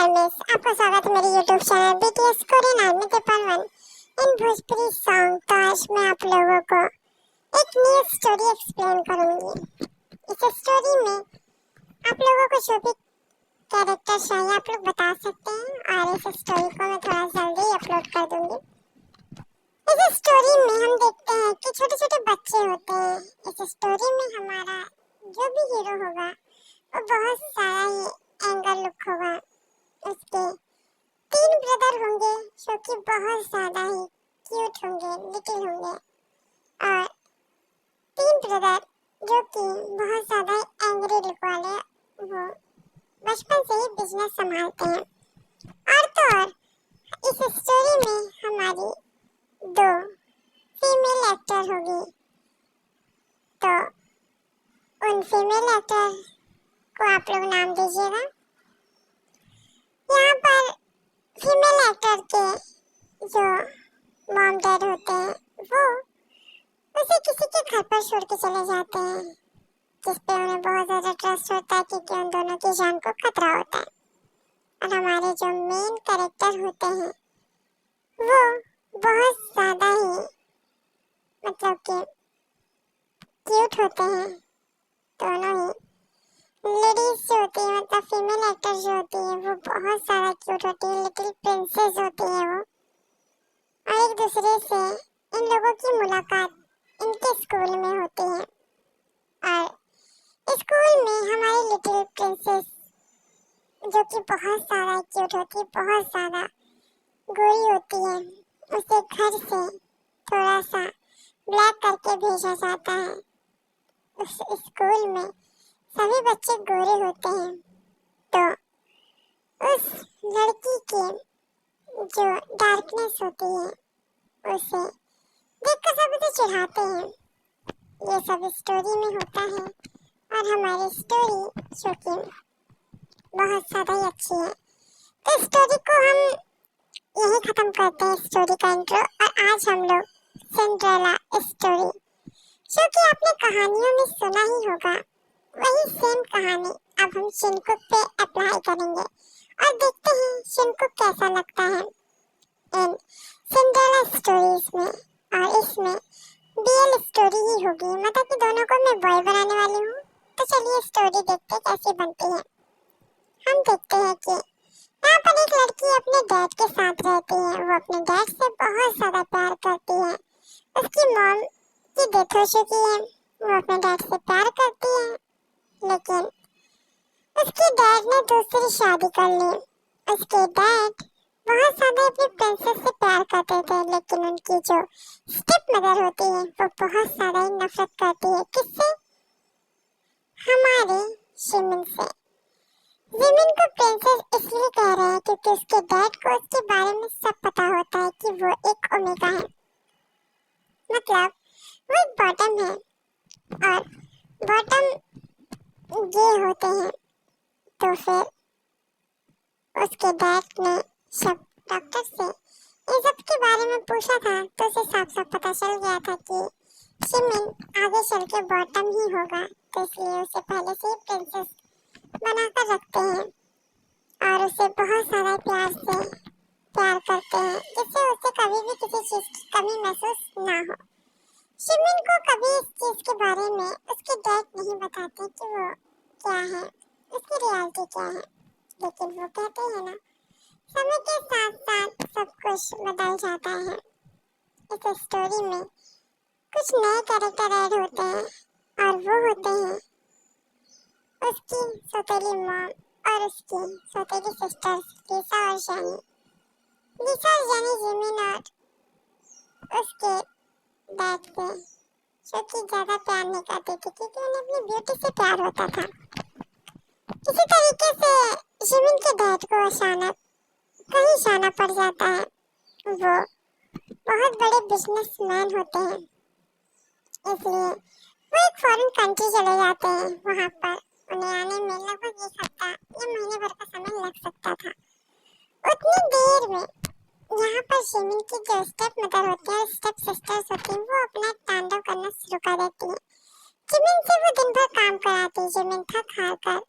Miss, आपका स्वागत है मेरे YouTube channel BTS Korean army के पार्ट 1 इन भोजपुरी सॉन्ग। तो आज मैं आप लोगों को एक न्यू स्टोरी एक्सप्लेन करूंगी। इस स्टोरी में आप लोगों को जो भी कैरेक्टर चाहिए आप लोग बता सकते हैं और इस स्टोरी को मैं थोड़ा जल्दी अपलोड कर दूंगी। इस स्टोरी में हम देखते हैं कि छोटे छोटे बच्चे होते हैं। इस स्टोरी में हमारा जो भी हीरो होगा वो बहुत सारा ही एंगल लुक होगा। उसके 3 ब्रदर होंगे जो कि बहुत ज्यादा ही क्यूट होंगे, लिटिल होंगे, और 3 ब्रदर जो कि बहुत ज्यादा एंग्री लुक वाले, वो बचपन से ही बिजनेस संभालते हैं। और तो और इस स्टोरी में हमारी 2 फीमेल एक्टर होगी। तो उन फीमेल एक्टर को आप लोग नाम दीजिएगा। यहाँ पर फीमेल एक्टर के जो मॉम डैड होते हैं वो उसे किसी के घर पर छोड़ के चले जाते हैं, जिस पे उन्हें बहुत ज़्यादा ट्रस्ट होता है क्योंकि उन दोनों की जान को खतरा होता है। और हमारे जो मेन कैरेक्टर होते हैं वो बहुत ज़्यादा ही मतलब कि क्यूट होते हैं। दोनों ही लेडीज जो होती है, मतलब फीमेल एक्टर जो होती है वो बहुत सारा क्यूट होती है, लिटिल प्रिंसेस होती है वो। और एक दूसरे से इन लोगों की मुलाकात इनके स्कूल में होती है। और स्कूल में हमारी लिटिल प्रिंसेस जो कि बहुत सारा क्यूट होती है, बहुत ज़्यादा गोरी होती है, उसे घर से थोड़ा सा ब्लैक करके भेजा जाता है। उस स्कूल में सभी बच्चे गोरे होते हैं, तो उस लड़की की जो डार्कनेस होती है उसे देखकर सब उसे चिढ़ाते हैं। ये सब स्टोरी में होता है और हमारी स्टोरी जो कि बहुत ज़्यादा ही अच्छी है। तो स्टोरी को हम यही ख़त्म करते हैं, स्टोरी का इंट्रो। और आज हम लोग सिंड्रेला स्टोरी, जो कि आपने कहानियों में सुना ही होगा, वही सेम कहानी अब हम शिनकुक पे अप्लाई करेंगे और देखते हैं शिनकुक कैसा लगता है इन सिंड्रेला स्टोरीज में। और इसमें BL स्टोरी ही होगी, मतलब कि दोनों को मैं बॉय बनाने वाली हूँ। तो चलिए स्टोरी देखते कैसी बनती है। हम देखते हैं कि यहाँ पर एक लड़की अपने डैड के साथ रहती है। वो अपने डैड से बहुत ज़्यादा प्यार करती है। उसकी मॉम की डेथ हो चुकी है, वो अपने डैड से प्यार करती है, लेकिन उसके डैड ने दूसरी शादी कर ली। उसके डैड बहुत ज्यादा अपनी प्रिंसेस से प्यार करते थे, लेकिन उनकी जो स्टेप मदर होती है वो बहुत ज्यादा ही नफरत करती है। किससे? हमारे जिमिन से। जिमिन को प्रिंसेस इसलिए कह रहे हैं क्योंकि उसके डैड को उसके बारे में सब पता होता है कि वो एक ओमेगा है, मतलब वो एक बॉटम है। और बॉटम ये होते हैं। तो फिर उसके डैड ने सब डॉक्टर से इन सब के बारे में पूछा था, तो उसे साफ साफ पता चल गया था कि शिमिन आगे चल के बॉटम ही होगा। तो इसलिए उसे पहले से ही प्रिंसेस बनाकर रखते हैं और उसे बहुत सारा प्यार से प्यार करते हैं, जिससे उसे कभी भी किसी चीज़ की कमी महसूस ना हो। शिमिन को कभी इस चीज़ के बारे में उसके डैड नहीं बताते कि वो क्या है, उसकी रियलिटी क्या है, लेकिन वो कहते हैं ना, समय के साथ साथ सब कुछ बदल जाता है। इस स्टोरी में कुछ नए कैरेक्टर ऐड होते हैं और वो होते हैं उसकी सौतेली मॉम और उसकी सौतेली सिस्टर्स लिसा और जानी। लिसा और जानी जिमिन और उसके डैड से जो कि ज़्यादा प्यार नहीं करती थी क्योंकि उन्हें अपनी ब्यूटी से प्यार होता था। इसी तरीके से जिमिन के डैड को अचानक कहीं जाना पड़ जाता है। वो बहुत बड़े बिजनेसमैन होते हैं, इसलिए वो एक फॉरेन कंट्री चले जाते हैं। वहाँ पर उन्हें आने में लगभग 1 हफ्ता या महीने भर का समय लग सकता था। उतनी देर में यहाँ पर जिमिन की जो स्टेप मदर होती है, स्टेप सिस्टर्स होती हैं, वो अपना तांडव करना शुरू कर देती है। जिमिन से वो दिन भर काम कराती है। जिमिन थक हार कर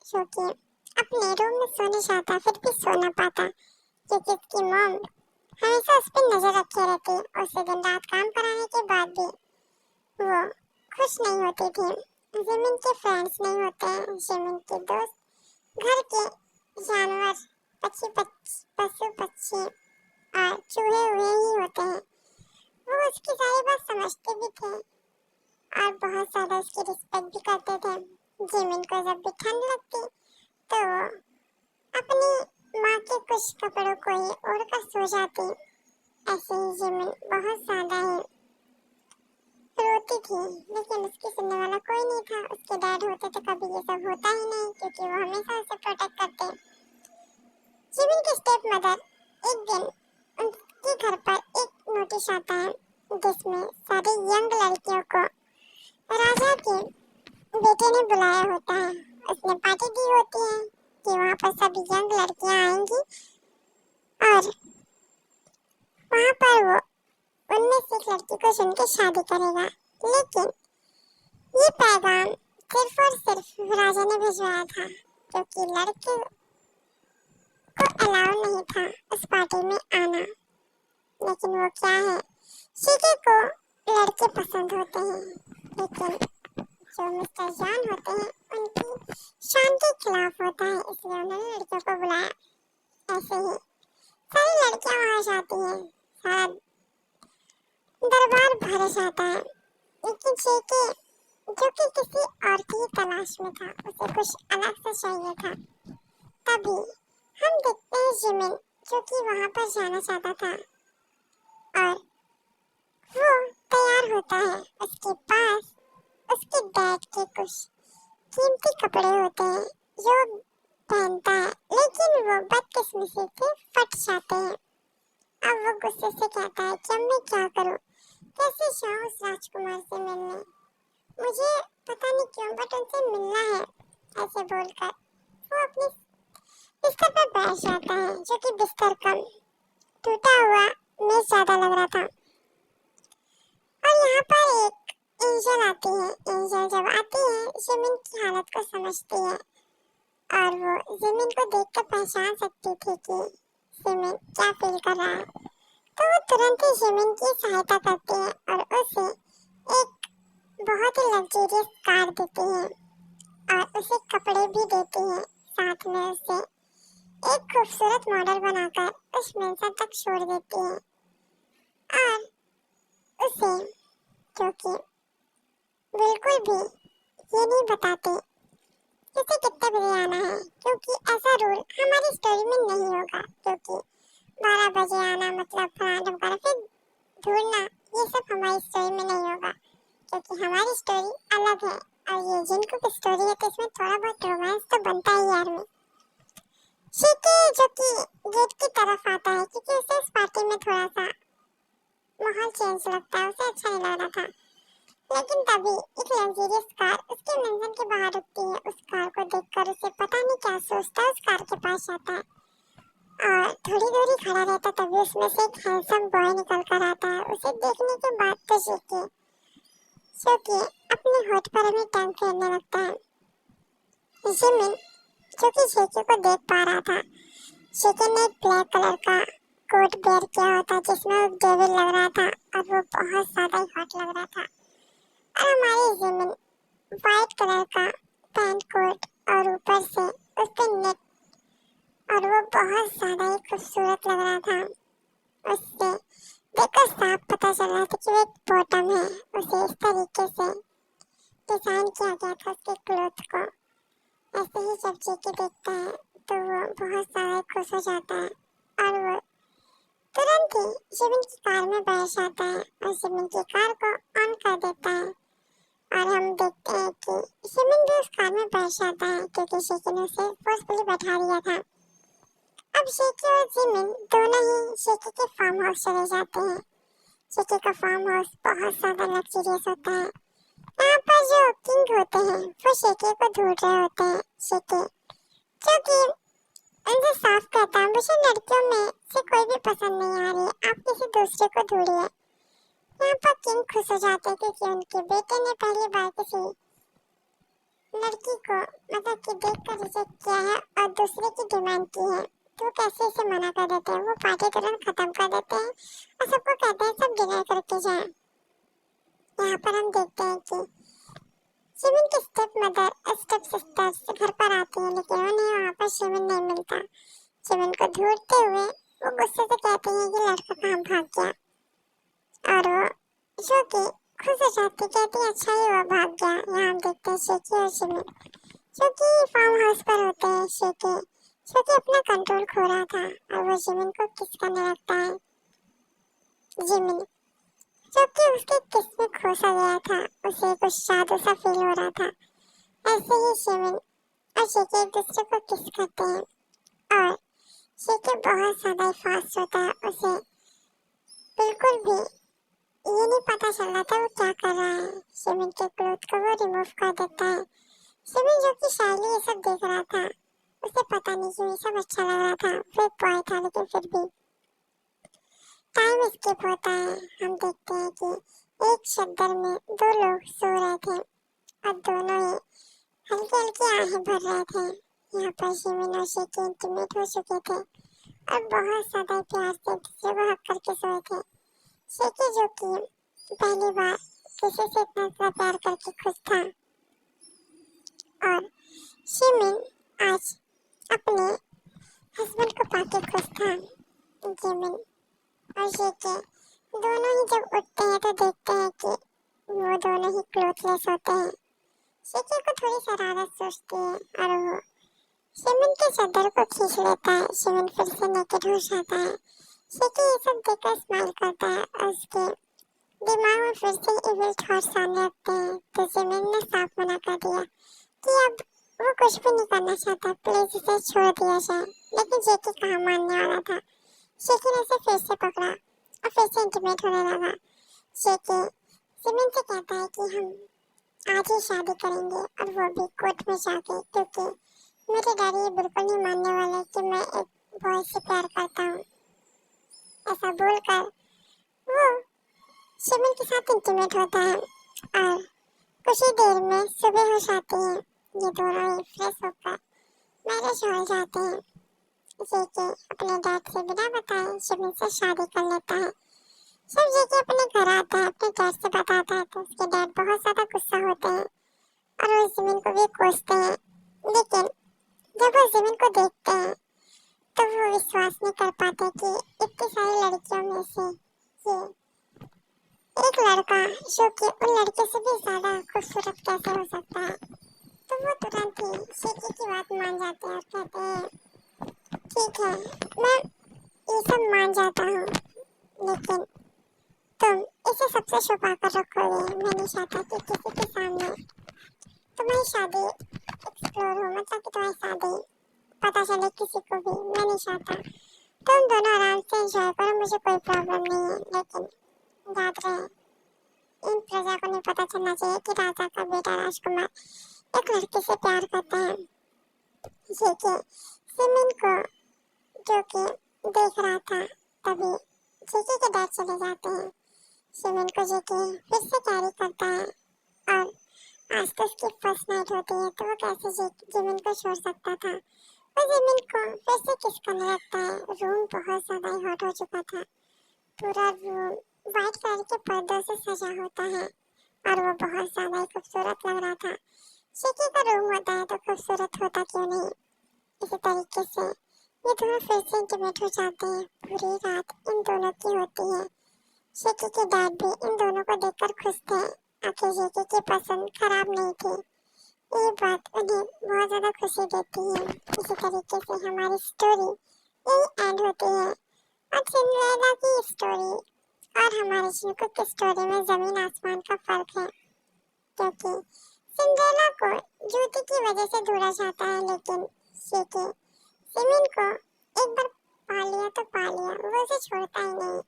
जो कि अपने रूम में सोने जाता फिर भी सो ना पाता क्योंकि उसकी मॉम हमेशा उस पर नजर रखे रहती और उसे दिन रात काम कराने के बाद भी वो खुश नहीं होती थी। जिमिन के फ्रेंड्स नहीं होते हैं, जिमिन के दोस्त घर के जानवर पशु पक्षी और चूहे हुए ही होते हैं। वो उसकी सारी बात समझते भी थे और बहुत ज्यादा उसकी रिस्पेक्ट भी करते थे। जिमिन को जब भी ठंड लगती तो वो अपनी माँ के कुछ कपड़ों को ही ओढ़कर सो जाती। ऐसे ही जिमिन बहुत ज्यादा ही रोती थी, लेकिन उसकी सुनने वाला कोई नहीं था। उसके डैड होते तो कभी ये सब होता ही नहीं क्योंकि वो हमेशा उसे प्रोटेक्ट करते। जिमिन की स्टेप मदर एक दिन उनके घर पर एक नोटिस आता है जिसमें सारी यंग लड़कियों को राजा के बेटे ने बुलाया होता है। उसने पार्टी दी होती है कि वहाँ पर सभी यंग लड़कियाँ आएंगी और वहाँ पर वो उनमें से एक लड़की को चुन के शादी करेगा। लेकिन ये पैगाम सिर्फ और सिर्फ राजा ने भिजवाया था क्योंकि लड़के को अलाउ नहीं था उस पार्टी में आना। लेकिन वो क्या है, शीके को लड़के पसंद होते हैं, लेकिन जो मिस्टर जॉन होते हैं उनकी शान के खिलाफ होता है, इसलिए उन्होंने लड़कियों को बुलाया। ऐसे ही सारी लड़कियां वहां जाती हैं, सारा दरबार भर जाता है। लेकिन शीके जो कि किसी और की तलाश में था, उसे कुछ अलग से चाहिए था। तभी हम देखते हैं जिमिन जो कि वहां पर जाना चाहता था और वो तैयार होता है। उसके पास उसके डैड के कुछ कीमती कपड़े होते हैं जो पहनता है, लेकिन वो बदकिस्मती से फट जाते हैं। अब वो गुस्से से कहता है कि अब मैं क्या करूं, कैसे जाऊं उस राजकुमार से मिलने, मुझे पता नहीं क्यों बट उनसे मिलना है। ऐसे बोलकर वो अपने बिस्तर पर बैठ जाता है जो कि बिस्तर कम टूटा हुआ मेज ज्यादा लग रहा था। और यहाँ पर एक एंजल आती है। एंजल जब आती है जिमिन की हालत को समझती है और वो जिमिन को देखकर पहचान सकती थी कि जिमिन क्या फील कर रहा है। तो वो तुरंत ही जिमिन की सहायता करती है और उसे एक बहुत ही लग्जरियस कार देती है और उसे कपड़े भी देती है। साथ में उसे एक खूबसूरत मॉडल बनाकर उस मेंशन तक छोड़ देती है और उसे क्योंकि बिल्कुल भी ये नहीं बताते किसे कितने बजे आना है, क्योंकि ऐसा रूल हमारी स्टोरी में नहीं होगा। क्योंकि 12 बजे आना मतलब फलाना ढमकाना फिर ढूंढना, ये सब हमारी स्टोरी में नहीं होगा क्योंकि हमारी स्टोरी अलग है। और ये जिनको की स्टोरी है तो इसमें थोड़ा बहुत रोमांस तो बनता ही यार में। शीके जो कि गेट की तरफ आता है क्योंकि उसे इस पार्टी में थोड़ा सा माहौल चेंज लगता है, उसे अच्छा नहीं लग रहा था। लेकिन तभी एक लग्जरियस कार उसके मेंशन के बाहर रुकती है। उस कार को देखकर उसे पता नहीं क्या सोचता है, उस कार के पास जाता है और थोड़ी दूर ही खड़ा रहता। तभी उसमें से एक हैंडसम बॉय निकल कर आता है। उसे देखने के बाद तो शीके अपने होठ पर अपनी टंग फेरने लगता है। जिमिन जो कि शीके को देख पा रहा था, शीके ने एक ब्लैक कलर का कोट वेयर किया होता जिसमें वो डेविल लग रहा था और वो बहुत ज्यादा ही हॉट लग रहा था। और हमारी जिमिन व्हाइट कलर का पैंट कोट और ऊपर से उसके नेक और वो बहुत ज्यादा ही खूबसूरत लग रहा था। उससे देखकर साफ पता चल रहा था कि वो एक बॉटम है। उसे इस तरीके से डिजाइन किया गया था उसके क्लोथ को। ऐसे ही जब जीके देखता है तो वो बहुत ज्यादा खुश हो जाता है और वो तुरंत ही जिमिन की कार में बैठ जाता है और जिमिन की कार को ऑन कर देता है। और हम देखते हैं कि जिमिन भी उस कार में बैठ जाता है क्योंकि शीके ने उसे फोर्सफुली बैठा दिया था। अब शीके और जिमिन दोनों ही शीके के फार्म हाउस चले जाते हैं। शीके का फार्म हाउस बहुत ज्यादा लग्जरियस होता है। यहाँ पर जो किंग होते हैं वो शीके को ढूंढ रहे होते हैं। शीके जो कि उनसे साफ कहता है मुझे लड़कियों में से कोई भी पसंद नहीं आ रही, आप किसी दूसरे को ढूंढिए। यहाँ पर किंग खुश हो जाते हैं क्योंकि उनके बेटे ने पहली बार किसी लड़की को मतलब कि देख कर रिजेक्ट किया है और दूसरे की डिमांड की है, तो कैसे इसे मना कर देते हैं। वो पार्टी तुरंत खत्म कर देते हैं और सबको कहते हैं सब डिनर करके जाएं। यहाँ पर हम देखते हैं कि शिविन की स्टेप मदर और स्टेप सिस्टर्स घर पर आती है, लेकिन उन्हें वहाँ पर शिविन नहीं मिलता। शिविन को ढूंढते हुए वो गुस्से से कहती है कि लड़का कहाँ भाग गया, और वो जो कि खुश हो जाती, कहती है अच्छा ही हुआ भाग गया। यहाँ हम देखते हैं शेकी और शिविन जो कि फार्म हाउस पर होते हैं। शेकी जो कि अपना कंट्रोल खो रहा था और वो जिमिन को किस करने लगता है। जिमिन जो कि उसके किस में खोसा गया था, उसे कुछ जादू सा फील हो रहा था। ऐसे ही शिविन और शेकी एक दूसरे को किस करते हैं और शेकी बहुत ज्यादा फास्ट होता है। उसे बिल्कुल भी ये नहीं पता चल रहा था वो क्या कर रहा है। शिविन के क्लोथ को वो रिमूव कर देता है। शिविन जो कि शायली ये सब देख रहा था, उसे पता नहीं क्यों ये सब अच्छा लग रहा था। फेक बॉय था लेकिन फिर भी। टाइम स्किप होता है। हम देखते हैं कि एक चद्दर में दो लोग सो रहे थे और दोनों ही हल्की हल्की आहें भर रहे थे। यहाँ पर शिविन और शेकी इंटीमेट हो चुके थे और बहुत ज्यादा प्यार से एक दूसरे को हक करके सोए थे। शेकी जो कि पहली बार किसी से इतना ज्यादा प्यार करके खुश था, और शिविन आज अपने हस्बैंड को पाके खुश था। जिमिन और शेकी दोनों ही जब उठते हैं तो देखते हैं कि वो दोनों ही क्लोथलेस होते हैं। शेकी को थोड़ी शरारत सूझती है और वो शिमिन के चादर को खींच लेता है। शिमिन फिर से नेकेड हो जाता है। शेकी ये सब देखकर स्माइल करता है और उसके दिमाग में फिर से इविल थॉट्स आने लगते हैं। तो शिमिन ने साफ मना कर दिया कि अब वो कुछ भी नहीं करना चाहता, प्लीज इसे छोड़ दिया जाए। लेकिन शेकी कहाँ मानने वाला था। शेकी ने उसे फिर से पकड़ा और फिर से इंटीमेट होने लगा। शेकी शिमिन से कहता है कि हम आज ही शादी करेंगे और वो भी कोर्ट में जाके, क्योंकि मेरे डैडी ये बिल्कुल नहीं मानने वाले कि मैं एक बॉय से प्यार करता हूँ। ऐसा बोलकर वो शिमिन के साथ इंटीमेट होता है और कुछ ही देर में सुबह हो जाती है। ये दोनों ही फ्रेश होकर मैरिज हॉल जाते हैं। जेके अपने डैड से बिना बताए शिमिन से शादी कर लेता है। जब जेके अपने घर आता है, अपने डैड से बताता है, तो उसके डैड बहुत ज्यादा गुस्सा होते हैं और वो जिमिन को भी कोसते हैं। लेकिन जब वो जिमिन को देखते हैं तो वो विश्वास नहीं कर पाते कि इतनी सारी लड़कियों में से ये एक लड़का जो कि उन लड़कियों से भी ज्यादा खूबसूरत कैसे हो सकता है। तो वो तुरंत ही शेकी की बात मान जाते हैं और कहते हैं ठीक है, मैं ये सब मान जाता हूँ, लेकिन तुम इसे सबसे छुपा कर रखोगे। मैं नहीं चाहता कि किसी के सामने तुम्हारी शादी एक्सप्लोर हो, मतलब कि तुम्हारी शादी पता चले किसी को भी। मैं नहीं चाहता। तुम दोनों आराम से एंजॉय करो, मुझे कोई प्रॉब्लम नहीं है। लेकिन याद रहे, इन प्रजा को नहीं पता चलना चाहिए कि राजा का बेटा राजकुमार एक लड़की से प्यार करता है। ये कि सिमिन को जो कि देख रहा था, तभी जेके के डैड चले जाते हैं। सिमिन को जेके फिर से कैरी करता है और आज तो उसकी फर्स्ट नाइट होती है, तो वो कैसे जिमिन को छोड़ सकता था। वो जिमिन को फिर से किस करने लगता है। रूम बहुत ज्यादा ही हॉट हो चुका था। पूरा रूम व्हाइट कलर के पर्दों से सजा होता है और वो बहुत ज्यादा ही खूबसूरत लग रहा था। शेकी का रूम होता है तो खूबसूरत होता क्यों नहीं। इसी तरीके से ये दोनों फिर से इंटीमेट हो जाते हैं। पूरी रात इन दोनों की होती है। शेकी के डैड भी इन दोनों को देखकर खुश थे। आखिर जेके की पसंद खराब नहीं थी। ये बात उन्हें बहुत ज्यादा खुशी देती है। इसी तरीके से हमारी स्टोरी यही एंड होती है। और सिंड्रेला की स्टोरी और हमारे शिवकुक की स्टोरी में जमीन आसमान का फर्क है, क्योंकि सिंड्रेला को जूती की वजह से ढूंढा जाता है, लेकिन शेकी सिमिन को एक बार पा लिया तो पा लिया, वो उसे छोड़ता ही नहीं।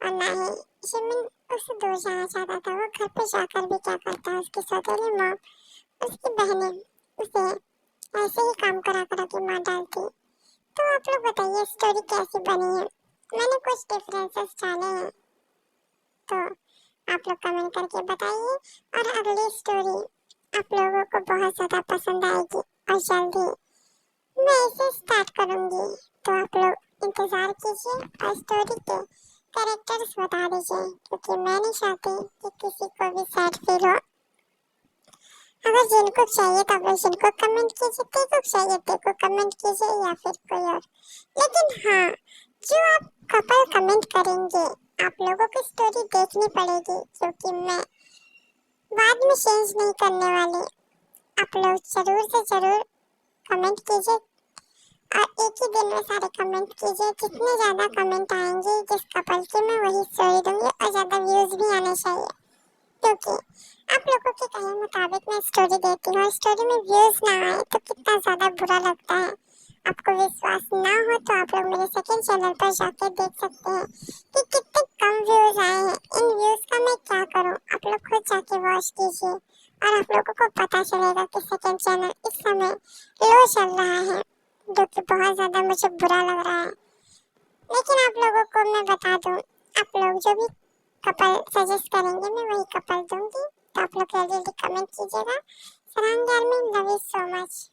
और ना ही शिमिन उससे दूर जाना चाहता था। वो घर पे जाकर भी क्या करता है, उसकी सौतेली माँ, उसकी बहनें उसे ऐसे ही काम करा करा के मार डालती। तो आप लोग बताइए स्टोरी कैसी बनी है। मैंने कुछ डिफरेंसेस डाले हैं, तो आप लोग कमेंट करके बताइए। और अगली स्टोरी आप लोगों को बहुत ज्यादा पसंद आएगी और जल्द ही मैं इसे स्टार्ट करूंगी। तो आप लोग इंतजार कीजिए और स्टोरी के कैरेक्टर्स बता दीजिए, क्योंकि मैं नहीं चाहती कि किसी को भी सैड फील हो। अगर जिनको चाहिए तो आप लोग जिनको कमेंट कीजिए, तेको चाहिए तेको कमेंट कीजिए या फिर कोई और। लेकिन हाँ, जो आप कपल कमेंट करेंगे आप लोगों को स्टोरी देखनी पड़ेगी, क्योंकि मैं बाद में चेंज नहीं करने वाली। आप लोग जरूर से जरूर कमेंट कीजिए और एक ही दिन में सारे कमेंट कीजिए। जितने ज्यादा कमेंट आएंगे जिस कपल के, मैं वही स्टोरी दूंगी और ज्यादा व्यूज भी आने चाहिए, क्योंकि आप लोगों के कहे मुताबिक मैं स्टोरी देती हूँ। स्टोरी में व्यूज ना आए तो कितना ज्यादा बुरा लगता है। आपको विश्वास ना हो तो आप लोग मेरे सेकंड चैनल पर जाके देख सकते हैं कि कितने कम व्यूज आए हैं। इन व्यूज का मैं क्या करूँ, आप लोग खुद जाके वॉच कीजिए और आप लोगों को पता चलेगा कि सेकंड चैनल इस समय लो चल रहा है, जो कि बहुत ज्यादा मुझे बुरा लग रहा है। लेकिन आप लोगों को मैं बता दूं, आप लोग जो भी कपल सजेस्ट करेंगे मैं वही कपल दूंगी। तो आप लोग जल्दी कमेंट कीजिएगा। सरांग यार, लव यू सो मच।